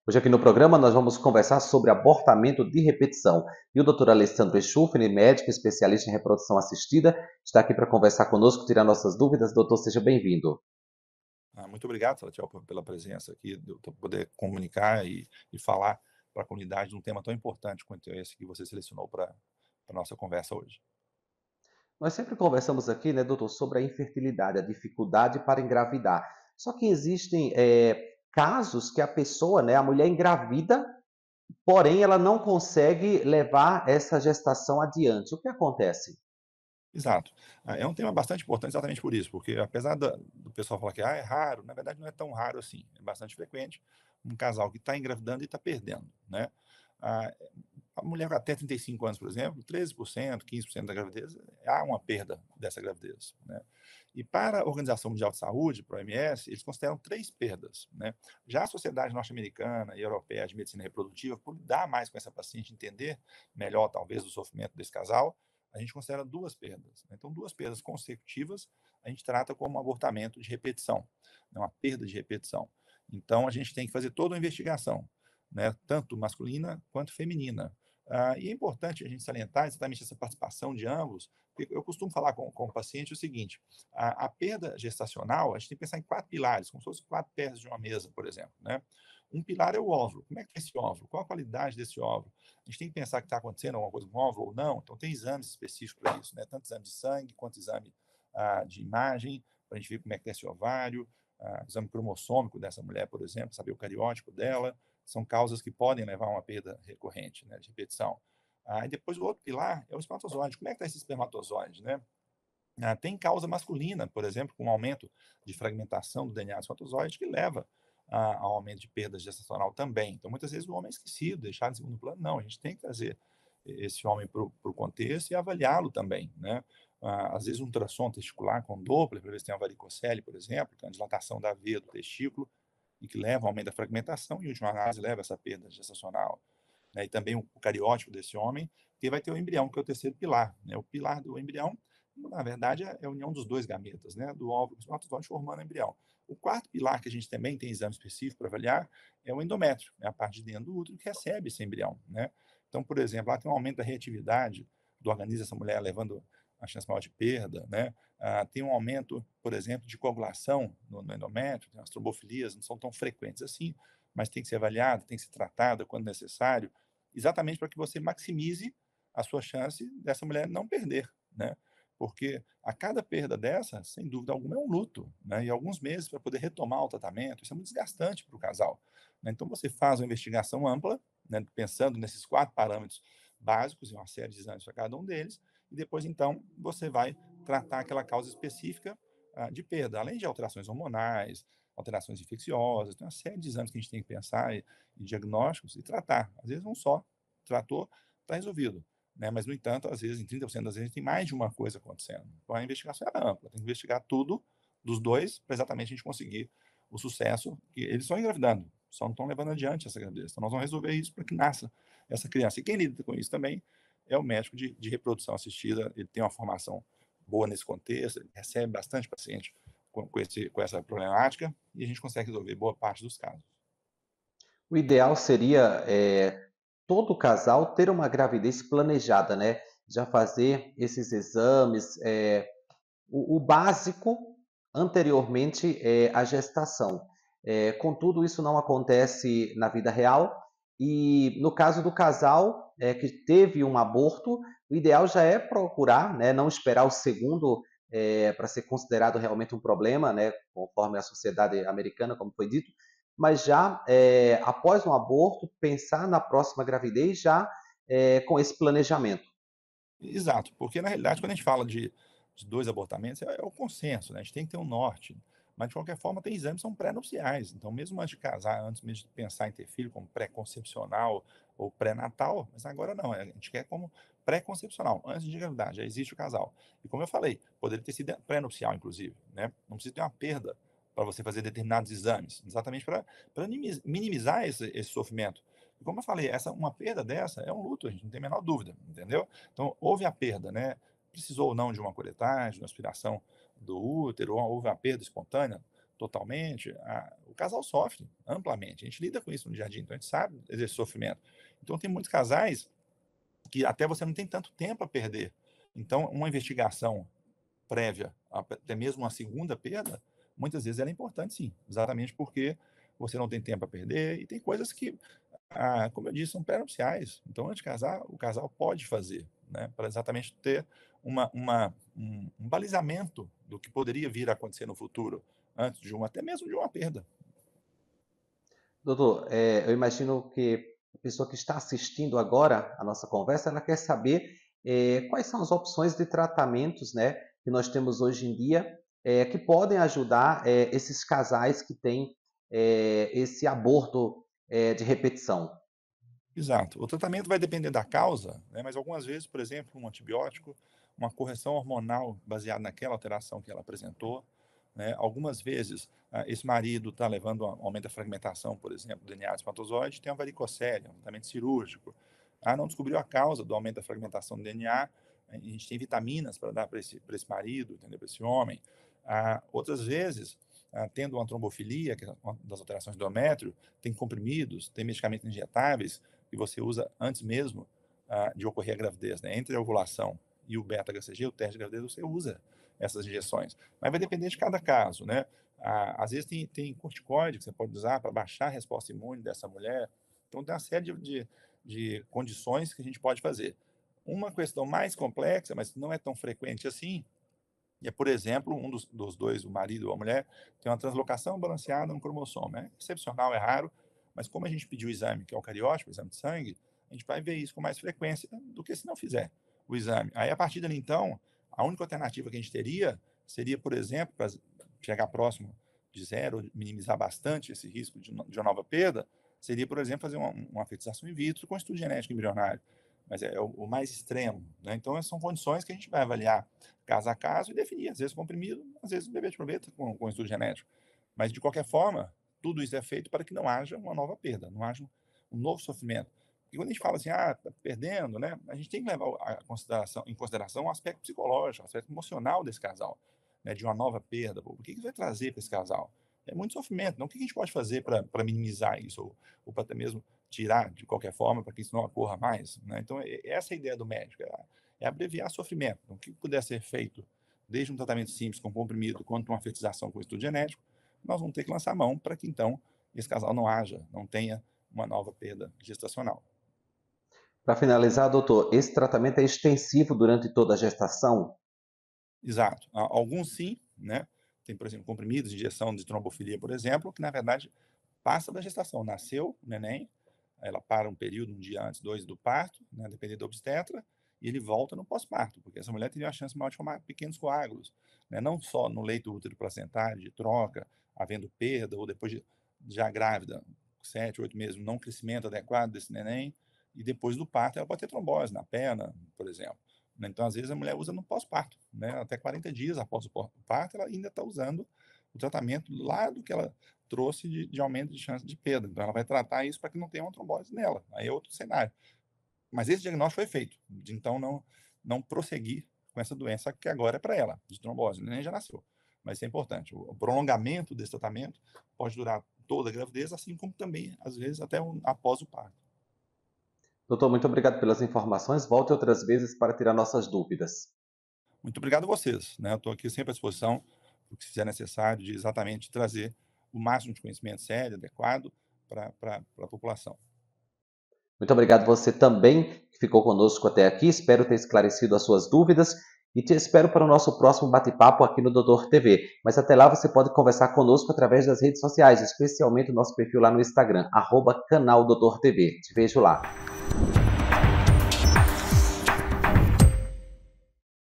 Hoje aqui no programa nós vamos conversar sobre abortamento de repetição. E o Dr. Alessandro Schuffer, médico especialista em reprodução assistida, está aqui para conversar conosco, tirar nossas dúvidas. Doutor, seja bem-vindo. Muito obrigado, Salatiel, pela presença aqui, de eu poder comunicar e falar para a comunidade de um tema tão importante quanto esse que você selecionou para a nossa conversa hoje. Nós sempre conversamos aqui, né, doutor, sobre a infertilidade, a dificuldade para engravidar. Só que existem casos que a pessoa, né, a mulher engravida, porém ela não consegue levar essa gestação adiante. O que acontece? Exato. É um tema bastante importante exatamente por isso, porque apesar do pessoal falar que é raro, na verdade não é tão raro assim. É bastante frequente um casal que está engravidando e está perdendo, né? Ah, a mulher até 35 anos, por exemplo, 13%, 15% da gravidez, há uma perda dessa gravidez, né? E para a Organização Mundial de Saúde, para a OMS, eles consideram 3 perdas, né? Já a Sociedade Norte-Americana e Europeia de Medicina Reprodutiva, por lidar mais com essa paciente, entender melhor, talvez, o sofrimento desse casal, a gente considera 2 perdas, né? Então 2 perdas consecutivas, a gente trata como um abortamento de repetição, né, uma perda de repetição. Então a gente tem que fazer toda uma investigação, né, tanto masculina quanto feminina. E é importante a gente salientar exatamente essa participação de ambos, porque eu costumo falar com o paciente o seguinte: a perda gestacional, a gente tem que pensar em 4 pilares, como se fossem 4 peças de uma mesa, por exemplo, né. Um pilar é o óvulo. Como é que é esse óvulo? Qual a qualidade desse óvulo? A gente tem que pensar que está acontecendo alguma coisa com o óvulo ou não, então tem exames específicos para isso, né? Tanto exame de sangue quanto exame de imagem, para a gente ver como é que é esse ovário, exame cromossômico dessa mulher, por exemplo, saber o cariótipo dela, são causas que podem levar a uma perda recorrente, né, de repetição. E depois o outro pilar é o espermatozoide. Como é que está esse espermatozoide, né? Tem causa masculina, por exemplo, com um aumento de fragmentação do DNA do espermatozoide, que leva ao aumento de perda gestacional também. Então, muitas vezes, o homem é esquecido, deixado em segundo plano. Não, a gente tem que trazer esse homem para o contexto e avaliá-lo também, né? Às vezes, um ultrassom testicular com Doppler, para ver se tem uma varicocele, por exemplo, que é uma dilatação da veia do testículo, e que leva ao aumento da fragmentação, e, em última análise, leva a essa perda gestacional, né? E também o cariótipo desse homem, que vai ter o embrião, que é o terceiro pilar, né? O pilar do embrião, na verdade, é a união dos 2 gametas, né, do óvulo e do espermatozoide formando o embrião. O quarto pilar, que a gente também tem exame específico para avaliar, é o endométrio, é a parte de dentro do útero que recebe esse embrião, né. Então, por exemplo, lá tem um aumento da reatividade do organismo dessa mulher, levando a chance maior de perda, né. Tem um aumento, por exemplo, de coagulação no endométrio, tem as trombofilias, não são tão frequentes assim, mas tem que ser avaliada, tem que ser tratada quando necessário, exatamente para que você maximize a sua chance dessa mulher não perder, né. Porque a cada perda dessa, sem dúvida alguma, é um luto, né, e alguns meses para poder retomar o tratamento, isso é muito desgastante para o casal, né. Então você faz uma investigação ampla, né, pensando nesses 4 parâmetros básicos e uma série de exames para cada um deles, e depois então você vai tratar aquela causa específica, de perda, além de alterações hormonais, alterações infecciosas, tem uma série de exames que a gente tem que pensar e diagnósticos e tratar. Às vezes um só, tratou, está resolvido, né, mas, no entanto, às vezes, em 30% das vezes, tem mais de uma coisa acontecendo. Então, a investigação é ampla, tem que investigar tudo dos 2 para exatamente a gente conseguir o sucesso, que eles estão engravidando, só não estão levando adiante essa gravidez. Então, nós vamos resolver isso para que nasça essa criança. E quem lida com isso também é o médico de reprodução assistida, ele tem uma formação boa nesse contexto, ele recebe bastante paciente com essa problemática e a gente consegue resolver boa parte dos casos. O ideal seria todo casal ter uma gravidez planejada, né? Já fazer esses exames, o básico anteriormente à gestação. Contudo, isso não acontece na vida real e no caso do casal que teve um aborto, o ideal já é procurar, né, não esperar o segundo para ser considerado realmente um problema, né, conforme a sociedade americana, como foi dito, mas já após um aborto, pensar na próxima gravidez já com esse planejamento. Exato, porque na realidade quando a gente fala de 2 abortamentos é o consenso, né, a gente tem que ter um norte, mas de qualquer forma tem exames que são pré-nupciais, então mesmo antes de casar, antes mesmo de pensar em ter filho como pré-concepcional ou pré-natal, mas agora não, a gente quer como pré-concepcional, antes de engravidar, já existe o casal. E como eu falei, poderia ter sido pré-nupcial inclusive, né, não precisa ter uma perda para você fazer determinados exames, exatamente para minimizar esse sofrimento. E como eu falei, uma perda dessa é um luto, a gente não tem a menor dúvida, entendeu? Então, houve a perda, né? Precisou ou não de uma curetagem, de uma aspiração do útero, ou houve a perda espontânea, totalmente, o casal sofre amplamente. A gente lida com isso no dia a dia, então a gente sabe desse sofrimento. Então tem muitos casais que até você não tem tanto tempo a perder. Então, uma investigação prévia, até mesmo uma segunda perda, muitas vezes ela é importante sim, exatamente porque você não tem tempo a perder e tem coisas que, como eu disse, são pré-nupciais. Então, antes de casar, o casal pode fazer, né, para exatamente ter um balizamento do que poderia vir a acontecer no futuro, antes de até mesmo de uma perda. Doutor, eu imagino que a pessoa que está assistindo agora a nossa conversa, ela quer saber quais são as opções de tratamentos, né, que nós temos hoje em dia, que podem ajudar esses casais que têm esse aborto de repetição. Exato. O tratamento vai depender da causa, né, mas algumas vezes, por exemplo, um antibiótico, uma correção hormonal baseada naquela alteração que ela apresentou, né. Algumas vezes, esse marido está levando a aumento da fragmentação, por exemplo, do DNA do espermatozoide, tem uma varicocele, um tratamento cirúrgico. Não descobriu a causa do aumento da fragmentação do DNA, a gente tem vitaminas para dar para esse marido, entendeu, para esse homem. Outras vezes, tendo uma trombofilia, que é uma das alterações do endométrio, tem comprimidos, tem medicamentos injetáveis que você usa antes mesmo de ocorrer a gravidez, né? Entre a ovulação e o beta-HCG, o teste de gravidez, você usa essas injeções. Mas vai depender de cada caso, né? Às vezes tem corticoide que você pode usar para baixar a resposta imune dessa mulher. Então, tem uma série de condições que a gente pode fazer. Uma questão mais complexa, mas não é tão frequente assim, é, por exemplo, um dos dois, o marido ou a mulher, tem uma translocação balanceada no cromossomo. É excepcional, é raro, mas como a gente pediu o exame, que é o cariótipo, o exame de sangue, a gente vai ver isso com mais frequência do que se não fizer o exame. Aí, a partir dali, então, a única alternativa que a gente teria seria, por exemplo, para chegar próximo de zero, minimizar bastante esse risco de uma nova perda, seria, por exemplo, fazer uma fertilização in vitro com estudo genético embrionário. Mas é o mais extremo, né? Então, essas são condições que a gente vai avaliar caso a caso e definir, às vezes comprimido, às vezes bebê de proveta com estudo genético. Mas, de qualquer forma, tudo isso é feito para que não haja uma nova perda, não haja um novo sofrimento. E quando a gente fala assim, tá perdendo, né? A gente tem que levar em consideração o aspecto psicológico, o aspecto emocional desse casal, né? De uma nova perda. O que isso vai trazer para esse casal? É muito sofrimento. Então, o que a gente pode fazer para minimizar isso, ou para até mesmo tirar de qualquer forma, para que isso não ocorra mais, né? Então, essa é a ideia do médico, é abreviar sofrimento. Então, o que puder ser feito, desde um tratamento simples com comprimido, quanto uma fertilização com estudo genético, nós vamos ter que lançar mão para que, então, esse casal não tenha uma nova perda gestacional. Para finalizar, doutor, esse tratamento é extensivo durante toda a gestação? Exato. Alguns sim, né? Tem, por exemplo, comprimidos, injeção de trombofilia, por exemplo, que, na verdade, passa da gestação. Nasceu o neném, ela para um período, um dia antes, 2 do parto, né, dependendo do obstetra, e ele volta no pós-parto, porque essa mulher teria uma chance maior de formar pequenos coágulos, né, não só no leito útero placentário, de troca, havendo perda, ou depois já grávida, 7, 8 meses, não crescimento adequado desse neném, e depois do parto ela pode ter trombose na perna, por exemplo. Né. Então, às vezes, a mulher usa no pós-parto, né, até 40 dias após o parto, ela ainda está usando o tratamento lá do que ela trouxe de aumento de chance de perda. Então, ela vai tratar isso para que não tenha uma trombose nela. Aí é outro cenário. Mas esse diagnóstico foi feito, de então não prosseguir com essa doença que agora é para ela, de trombose. O neném já nasceu. Mas isso é importante. O prolongamento desse tratamento pode durar toda a gravidez, assim como também, às vezes, até após o parto. Doutor, muito obrigado pelas informações. Volte outras vezes para tirar nossas dúvidas. Muito obrigado a vocês, né? Eu estou aqui sempre à disposição, o que fizer necessário, de exatamente trazer o máximo de conhecimento sério, adequado, para a população. Muito obrigado você também que ficou conosco até aqui. Espero ter esclarecido as suas dúvidas e te espero para o nosso próximo bate-papo aqui no Doutor TV. Mas até lá você pode conversar conosco através das redes sociais, especialmente o nosso perfil lá no Instagram, @canal Doutor TV. Te vejo lá.